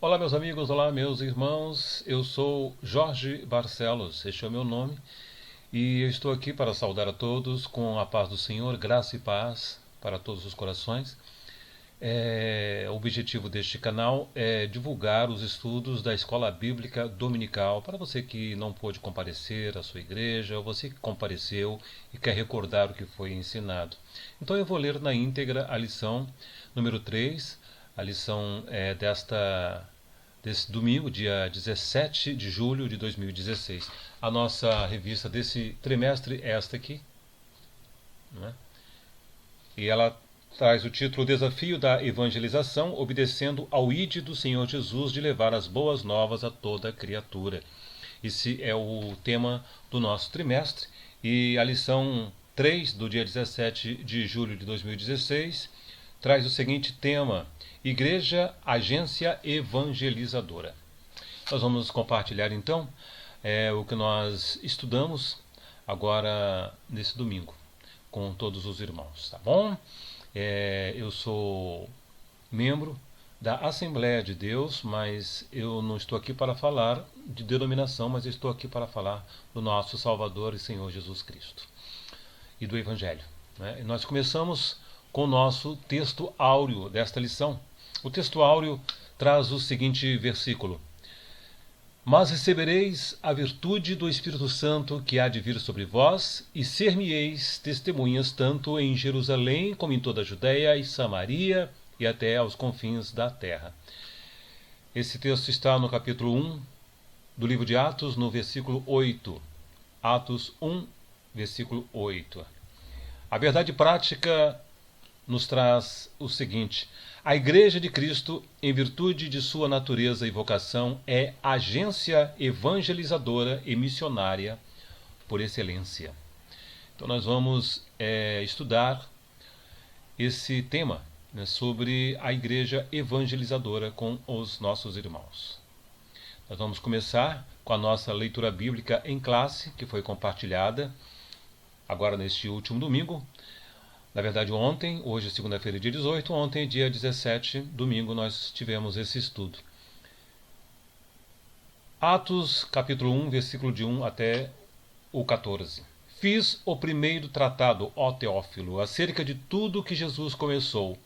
Olá, meus amigos, olá, meus irmãos. Eu sou Jorge Barcelos, este é o meu nome, e eu estou aqui para saudar a todos com a paz do Senhor, graça e paz para todos os corações. O objetivo deste canal é divulgar os estudos da Escola Bíblica Dominical para você que não pôde comparecer à sua igreja, ou você que compareceu e quer recordar o que foi ensinado. Então eu vou ler na íntegra a lição número 3, a lição desse domingo, dia 17 de julho de 2016. A nossa revista desse trimestre é esta aqui, né? E ela traz o título Desafio da Evangelização, obedecendo ao ID do Senhor Jesus de levar as boas novas a toda criatura. Esse é o tema do nosso trimestre e a lição 3 do dia 17 de julho de 2016 traz o seguinte tema: Igreja, Agência Evangelizadora. Nós vamos compartilhar então o que nós estudamos agora nesse domingo com todos os irmãos, tá bom? Eu sou membro da Assembleia de Deus, mas eu não estou aqui para falar de denominação, mas estou aqui para falar do nosso Salvador e Senhor Jesus Cristo e do Evangelho, né? E nós começamos com o nosso texto áureo desta lição. O texto áureo traz o seguinte versículo: Mas recebereis a virtude do Espírito Santo que há de vir sobre vós, e ser-me-eis testemunhas tanto em Jerusalém como em toda a Judéia e Samaria e até aos confins da terra. Esse texto está no capítulo 1 do livro de Atos, no versículo 8. Atos 1, versículo 8. A verdade prática nos traz o seguinte: a Igreja de Cristo, em virtude de sua natureza e vocação, é agência evangelizadora e missionária por excelência. Então nós vamos estudar esse tema, né, sobre a Igreja evangelizadora com os nossos irmãos. Nós vamos começar com a nossa leitura bíblica em classe, que foi compartilhada agora neste último domingo. Na verdade, ontem, hoje é segunda-feira, dia 18, ontem, dia 17, domingo, nós tivemos esse estudo. Atos, capítulo 1, versículo de 1 até o 14. Fiz o primeiro tratado, ó Teófilo, acerca de tudo que Jesus começou,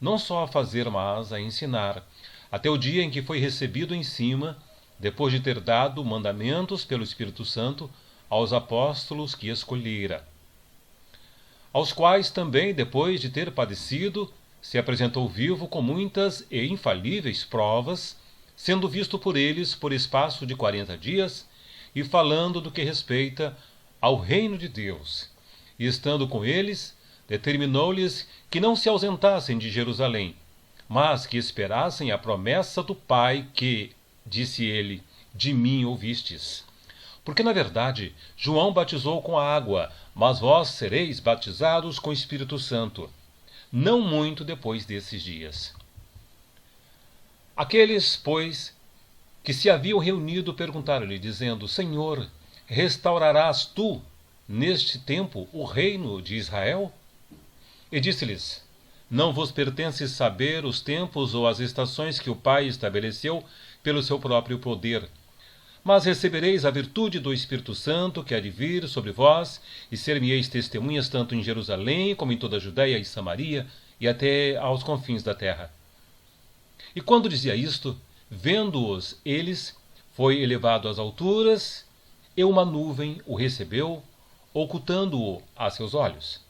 não só a fazer, mas a ensinar, até o dia em que foi recebido em cima, depois de ter dado mandamentos pelo Espírito Santo aos apóstolos que escolhera, aos quais também, depois de ter padecido, se apresentou vivo com muitas e infalíveis provas, sendo visto por eles por espaço de 40 dias, e falando do que respeita ao reino de Deus. E estando com eles, determinou-lhes que não se ausentassem de Jerusalém, mas que esperassem a promessa do Pai que, disse ele, de mim ouvistes. Porque, na verdade, João batizou com a água, mas vós sereis batizados com o Espírito Santo, não muito depois desses dias. Aqueles, pois, que se haviam reunido perguntaram-lhe, dizendo: Senhor, restaurarás tu, neste tempo, o reino de Israel? E disse-lhes: Não vos pertence saber os tempos ou as estações que o Pai estabeleceu pelo seu próprio poder, mas recebereis a virtude do Espírito Santo que há de vir sobre vós, e ser-me-eis testemunhas tanto em Jerusalém como em toda a Judéia e Samaria e até aos confins da terra. E quando dizia isto, vendo-os eles, foi elevado às alturas, e uma nuvem o recebeu, ocultando-o a seus olhos.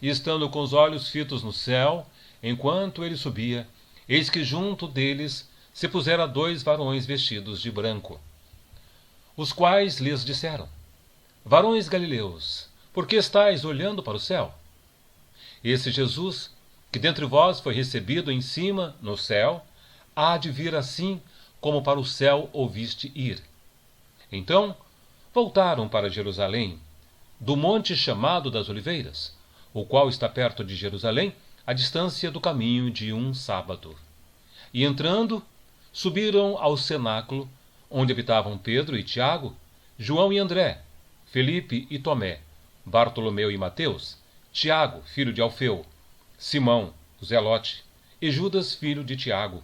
E estando com os olhos fitos no céu, enquanto ele subia, eis que junto deles se puseram 2 varões vestidos de branco, os quais lhes disseram: Varões galileus, por que estáis olhando para o céu? Esse Jesus, que dentre vós foi recebido em cima, no céu, há de vir assim como para o céu o viste ir. Então voltaram para Jerusalém, do monte chamado das Oliveiras, o qual está perto de Jerusalém, à distância do caminho de um sábado. E entrando, subiram ao cenáculo, onde habitavam Pedro e Tiago, João e André, Felipe e Tomé, Bartolomeu e Mateus, Tiago, filho de Alfeu, Simão, o Zelote, e Judas, filho de Tiago.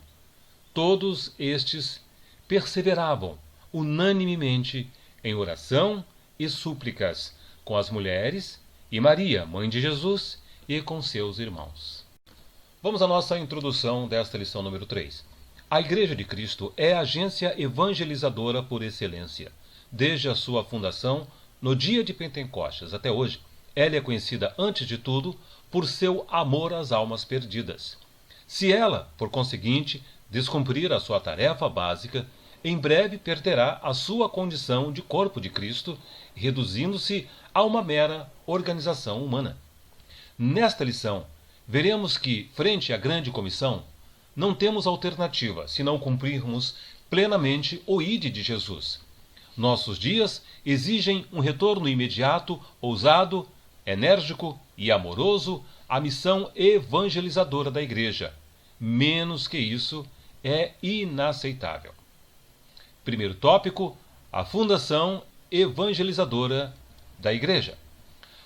todos estes perseveravam unanimemente em oração e súplicas com as mulheres e Maria, mãe de Jesus, e com seus irmãos. Vamos à nossa introdução desta lição número 3. A Igreja de Cristo é a agência evangelizadora por excelência. Desde a sua fundação, no dia de Pentecostes até hoje, ela é conhecida, antes de tudo, por seu amor às almas perdidas. Se ela, por conseguinte, descumprir a sua tarefa básica, em breve perderá a sua condição de corpo de Cristo, reduzindo-se a uma mera organização humana. Nesta lição, veremos que, frente à grande comissão, não temos alternativa se não cumprirmos plenamente o Ide de Jesus. Nossos dias exigem um retorno imediato, ousado, enérgico e amoroso à missão evangelizadora da Igreja. Menos que isso é inaceitável. Primeiro tópico, a fundação evangelizadora da Igreja.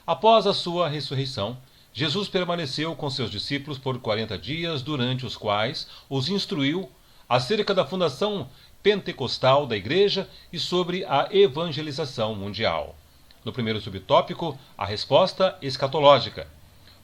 Após a sua ressurreição, Jesus permaneceu com seus discípulos por 40 dias, durante os quais os instruiu acerca da fundação pentecostal da Igreja e sobre a evangelização mundial. No primeiro subtópico, a resposta escatológica.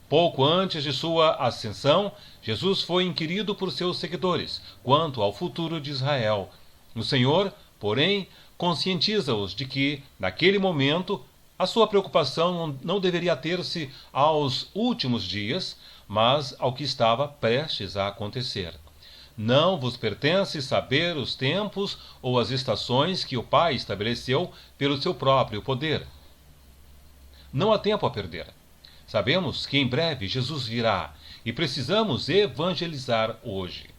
Pouco antes de sua ascensão, Jesus foi inquirido por seus seguidores quanto ao futuro de Israel. O Senhor, porém, conscientiza-os de que, naquele momento, a sua preocupação não deveria ter-se aos últimos dias, mas ao que estava prestes a acontecer. Não vos pertence saber os tempos ou as estações que o Pai estabeleceu pelo seu próprio poder. Não há tempo a perder. Sabemos que em breve Jesus virá e precisamos evangelizar hoje.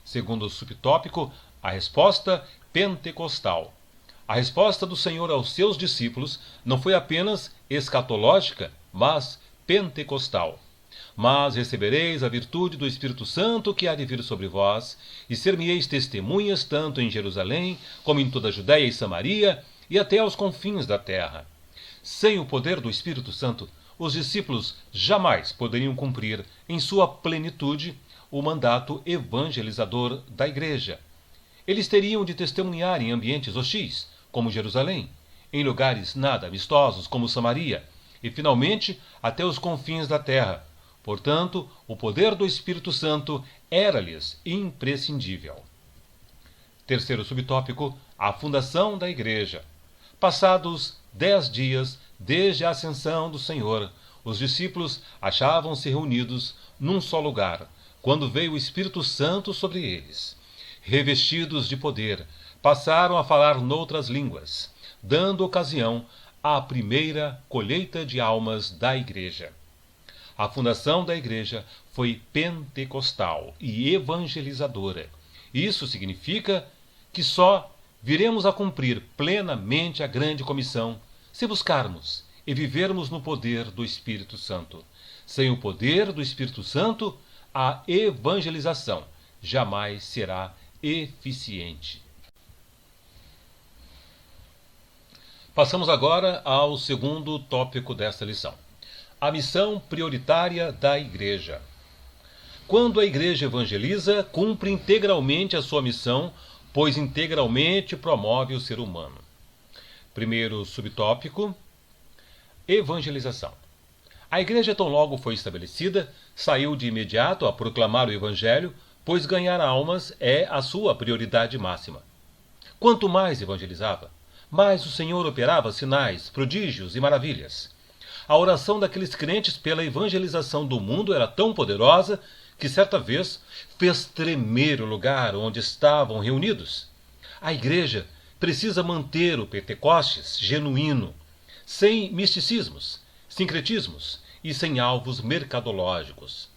Segundo o subtópico, a resposta pentecostal. A resposta do Senhor aos seus discípulos não foi apenas escatológica, mas pentecostal. Mas recebereis a virtude do Espírito Santo que há de vir sobre vós, e ser-me-eis testemunhas tanto em Jerusalém, como em toda a Judéia e Samaria, e até aos confins da terra. Sem o poder do Espírito Santo, os discípulos jamais poderiam cumprir em sua plenitude o mandato evangelizador da Igreja. Eles teriam de testemunhar em ambientes hostis, como Jerusalém, em lugares nada amistosos, como Samaria, e finalmente até os confins da terra. Portanto, o poder do Espírito Santo era-lhes imprescindível. Terceiro subtópico, a fundação da Igreja. Passados 10 dias desde a ascensão do Senhor, os discípulos achavam-se reunidos num só lugar, quando veio o Espírito Santo sobre eles. Revestidos de poder, passaram a falar noutras línguas, dando ocasião à primeira colheita de almas da Igreja. A fundação da Igreja foi pentecostal e evangelizadora. Isso significa que só viremos a cumprir plenamente a grande comissão se buscarmos e vivermos no poder do Espírito Santo. Sem o poder do Espírito Santo, a evangelização jamais será eficiente. Passamos agora ao segundo tópico desta lição. A missão prioritária da Igreja. Quando a Igreja evangeliza, cumpre integralmente a sua missão, pois integralmente promove o ser humano. Primeiro subtópico, evangelização. A Igreja, tão logo foi estabelecida, saiu de imediato a proclamar o Evangelho, pois ganhar almas é a sua prioridade máxima. Quanto mais evangelizava, mais o Senhor operava sinais, prodígios e maravilhas. A oração daqueles crentes pela evangelização do mundo era tão poderosa que certa vez fez tremer o lugar onde estavam reunidos. A Igreja precisa manter o Pentecostes genuíno, sem misticismos, sincretismos e sem alvos mercadológicos.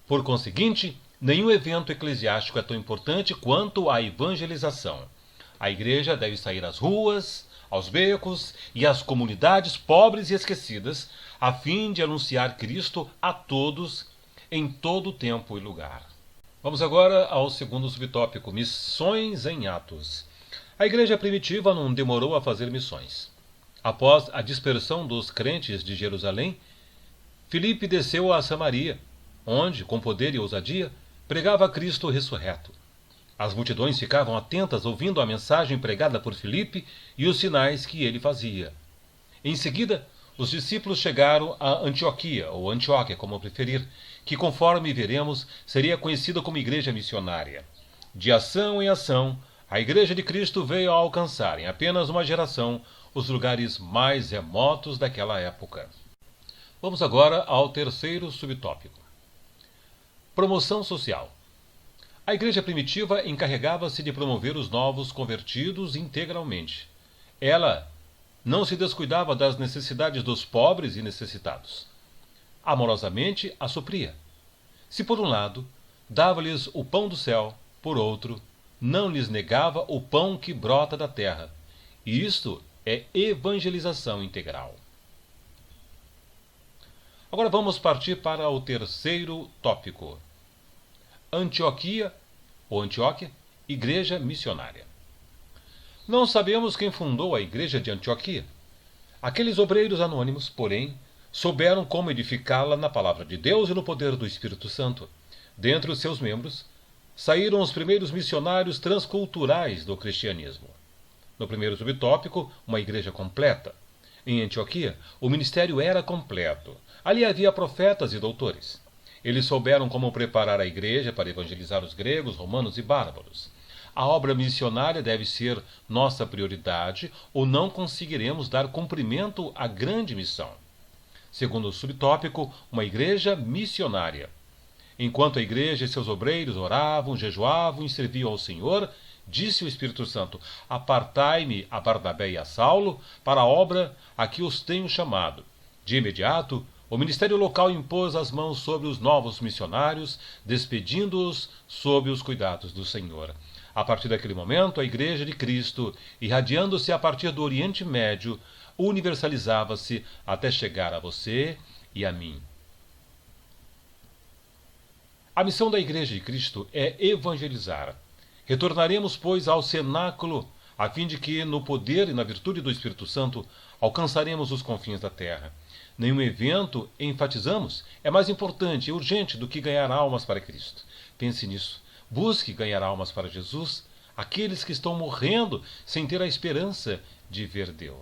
Por conseguinte, nenhum evento eclesiástico é tão importante quanto a evangelização. A Igreja deve sair às ruas, aos becos e às comunidades pobres e esquecidas, a fim de anunciar Cristo a todos, em todo tempo e lugar. Vamos agora ao segundo subtópico, missões em Atos. A Igreja primitiva não demorou a fazer missões. Após a dispersão dos crentes de Jerusalém, Filipe desceu a Samaria, onde, com poder e ousadia, pregava Cristo ressurreto. As multidões ficavam atentas ouvindo a mensagem pregada por Filipe e os sinais que ele fazia. Em seguida, os discípulos chegaram a Antioquia, ou Antioquia, como preferir, que, conforme veremos, seria conhecida como Igreja Missionária. De ação em ação, a Igreja de Cristo veio a alcançar, em apenas uma geração, os lugares mais remotos daquela época. Vamos agora ao terceiro subtópico. Promoção social. A igreja primitiva encarregava-se de promover os novos convertidos integralmente. Ela não se descuidava das necessidades dos pobres e necessitados. Amorosamente a supria. Se por um lado dava-lhes o pão do céu, por outro, não lhes negava o pão que brota da terra. E isto é evangelização integral. Agora vamos partir para o terceiro tópico. Antioquia, ou Antioquia, Igreja Missionária. Não sabemos quem fundou a Igreja de Antioquia. Aqueles obreiros anônimos, porém, souberam como edificá-la na palavra de Deus e no poder do Espírito Santo. Dentre os seus membros, saíram os primeiros missionários transculturais do cristianismo. No primeiro subtópico, uma igreja completa. Em Antioquia, o ministério era completo. Ali havia profetas e doutores. Eles souberam como preparar a igreja para evangelizar os gregos, romanos e bárbaros. A obra missionária deve ser nossa prioridade ou não conseguiremos dar cumprimento à grande missão. Segundo o subtópico, uma igreja missionária. Enquanto a igreja e seus obreiros oravam, jejuavam e serviam ao Senhor, disse o Espírito Santo: apartai-me a Barnabé e a Saulo para a obra a que os tenho chamado. De imediato, o ministério local impôs as mãos sobre os novos missionários, despedindo-os sob os cuidados do Senhor. A partir daquele momento, a Igreja de Cristo, irradiando-se a partir do Oriente Médio, universalizava-se até chegar a você e a mim. A missão da Igreja de Cristo é evangelizar. Retornaremos, pois, ao cenáculo, a fim de que, no poder e na virtude do Espírito Santo, alcançaremos os confins da terra. Nenhum evento, enfatizamos, é mais importante e urgente do que ganhar almas para Cristo. Pense nisso. Busque ganhar almas para Jesus, aqueles que estão morrendo sem ter a esperança de ver Deus.